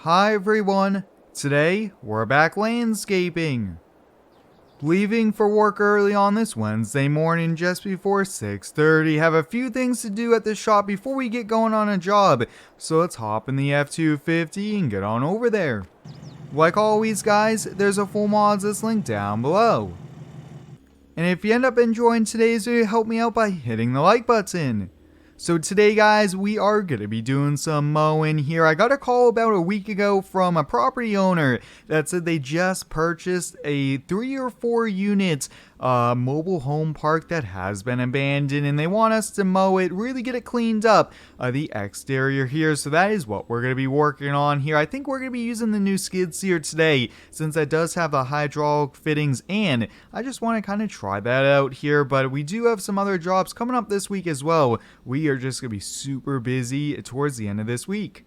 Hi everyone, today we're back landscaping. Leaving for work early on this Wednesday morning just before 6:30. Have a few things to do at the shop before we get going on a job, so let's hop in the F250 and get on over there. Like always guys, there's a full mods list link down below. And if you end up enjoying today's video, help me out by hitting the like button. So today guys, we are going to be doing some mowing here. I got a call about a week ago from a property owner that said they just purchased a 3 or 4 unit mobile home park that has been abandoned, and they want us to mow it, really get it cleaned up, the exterior here. So that is what we're going to be working on here. I think we're going to be using the new skid steer today, since that does have the hydraulic fittings, and I just want to kind of try that out here. But we do have some other jobs coming up this week as well. We are just going to be super busy towards the end of this week.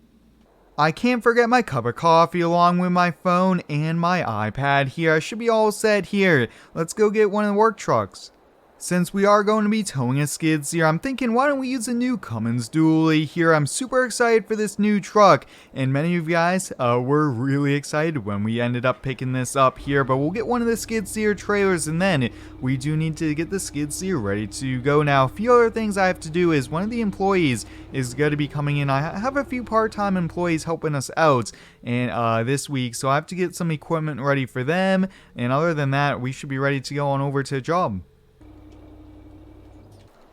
I can't forget my cup of coffee along with my phone and my iPad here. I should be all set here. Let's go get one of the work trucks. Since we are going to be towing a skid steer, I'm thinking why don't we use a new Cummins dually here. I'm super excited for this new truck, and many of you guys were really excited when we ended up picking this up here. But we'll get one of the skid steer trailers, and then we do need to get the skid steer ready to go. Now, a few other things I have to do is one of the employees is going to be coming in. I have a few part-time employees helping us out and this week, so I have to get some equipment ready for them, and other than that, we should be ready to go on over to a job.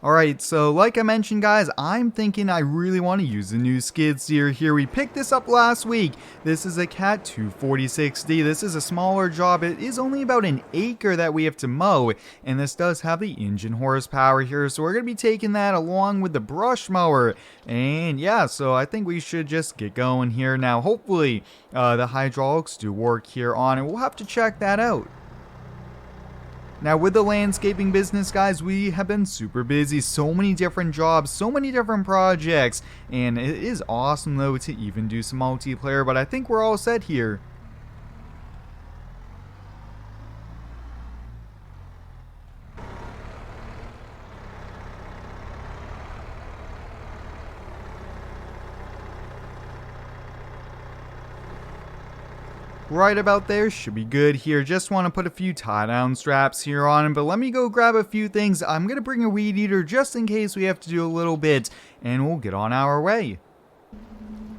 Alright, so like I mentioned guys, I'm thinking I really want to use the new skid steer here. We picked this up last week. This is a Cat 24060. This is a smaller job. It is only about an acre that we have to mow, and this does have the engine horsepower here. So we're going to be taking that along with the brush mower. And yeah, so I think we should just get going here. Now hopefully the hydraulics do work here on it. We'll have to check that out. Now with the landscaping business guys, we have been super busy, so many different jobs, so many different projects, and it is awesome though to even do some multiplayer, but I think we're all set here. Right about there should be good here. Just want to put a few tie down straps here on him, but let me go grab a few things. I'm going to bring a weed eater just in case we have to do a little bit, and we'll get on our way.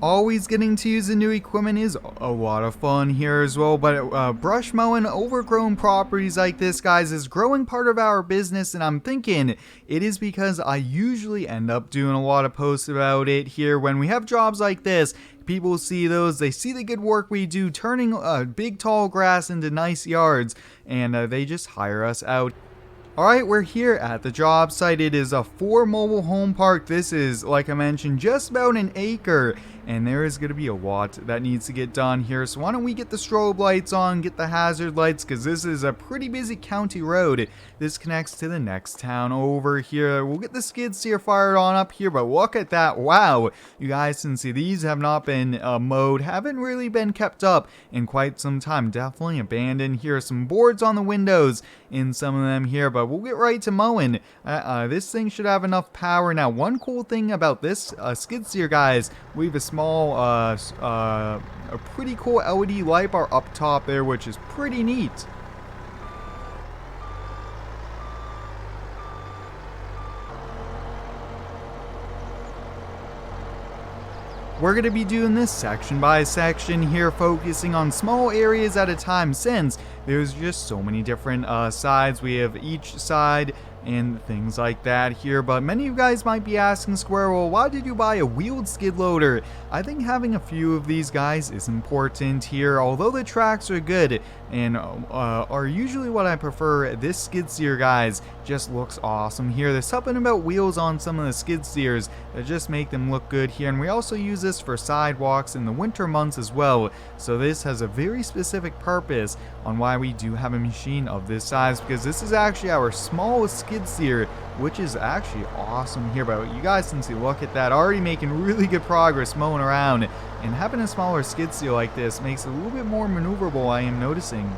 Always getting to use the new equipment is a lot of fun here as well, but brush mowing overgrown properties like this guys is growing part of our business, and I'm thinking it is because I usually end up doing a lot of posts about it here. When we have jobs like this, people see those, they see the good work we do turning big tall grass into nice yards, and they just hire us out. Alright, we're here at the job site. It is a 4 mobile home park. This is, like I mentioned, just about an acre, and there is going to be a lot that needs to get done here. So why don't we get the strobe lights on, get the hazard lights, because this is a pretty busy county road. This connects to the next town over here. We'll get the skid steer fired on up here, but look at that. Wow, you guys can see these have not been mowed, haven't really been kept up in quite some time. Definitely abandoned here. Some boards on the windows in some of them here, but we'll get right to mowing. This thing should have enough power. Now, one cool thing about this skid steer, guys, we have a small, a pretty cool LED light bar up top there, which is pretty neat. We're going to be doing this section by section here, focusing on small areas at a time, since there's just so many different sides. We have each side and things like that here. But many of you guys might be asking, Squirrel, why did you buy a wheeled skid loader? I think having a few of these guys is important here. Although the tracks are good and are usually what I prefer, this skid steer, guys, just looks awesome here. There's something about wheels on some of the skid steers that just make them look good here. And we also use this for sidewalks in the winter months as well. So this has a very specific purpose on why we do have a machine of this size, because this is actually our smallest skid steer, which is actually awesome here. But you guys can see, look at that, already making really good progress mowing around, and having a smaller skid steer like this makes it a little bit more maneuverable, I am noticing.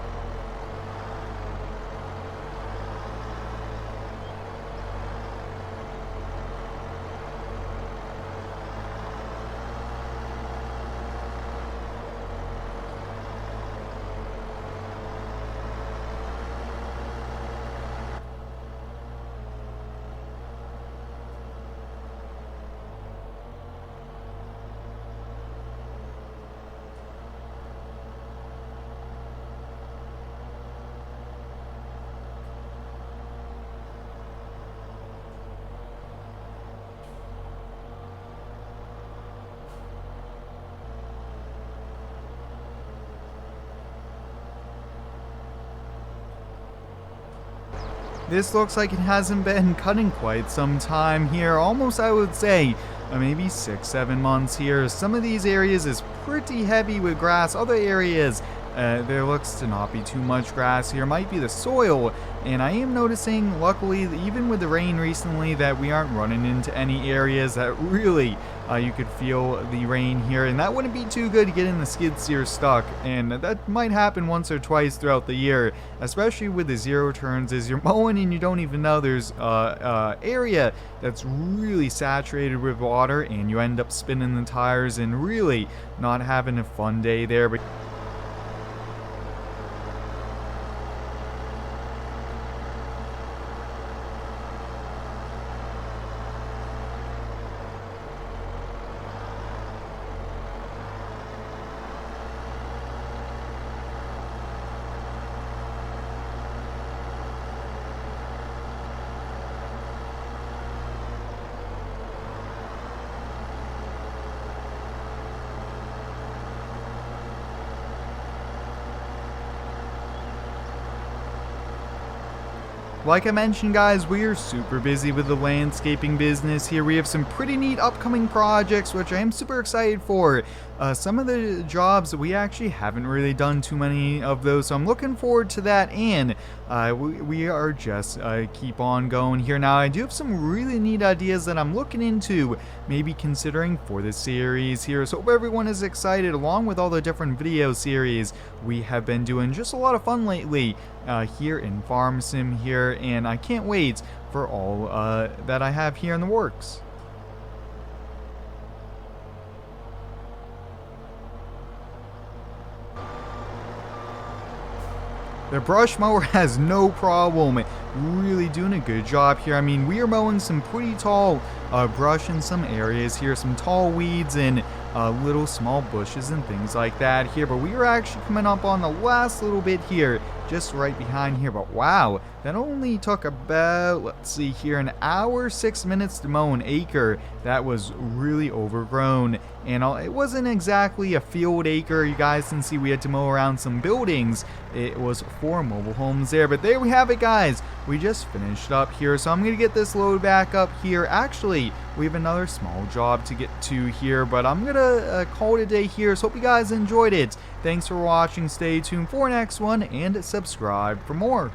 This looks like it hasn't been cut in quite some time here, almost I would say maybe 6-7 months here. Some of these areas is pretty heavy with grass, other areas there looks to not be too much grass here, might be the soil. And I am noticing, luckily, even with the rain recently, that we aren't running into any areas that really you could feel the rain here, and that wouldn't be too good to get in the skid steer stuck, and that might happen once or twice throughout the year, especially with the zero turns as you're mowing and you don't even know there's area that's really saturated with water, and you end up spinning the tires and really not having a fun day there. But like I mentioned, guys, we are super busy with the landscaping business here. We have some pretty neat upcoming projects, which I am super excited for. Some of the jobs, we actually haven't really done too many of those, so I'm looking forward to that, and we are just keep on going here. Now, I do have some really neat ideas that I'm looking into, maybe considering for this series here, so hope everyone is excited. Along with all the different video series we have been doing, just a lot of fun lately here in Farm Sim here, and I can't wait for all that I have here in the works. The brush mower has no problem really doing a good job here. I mean, we are mowing some pretty tall brush in some areas here, some tall weeds and little small bushes and things like that here, but we are actually coming up on the last little bit here, just right behind here. But wow, that only took about, let's see here, an hour 6 minutes to mow an acre. That was really overgrown, and it wasn't exactly a field acre. You guys can see we had to mow around some buildings. It was 4 mobile homes there, but there we have it, guys. We just finished up here, so I'm gonna get this load back up here. Actually, we have another small job to get to here, but I'm gonna call it a day here. So hope you guys enjoyed it. Thanks for watching. Stay tuned for next one and subscribe for more.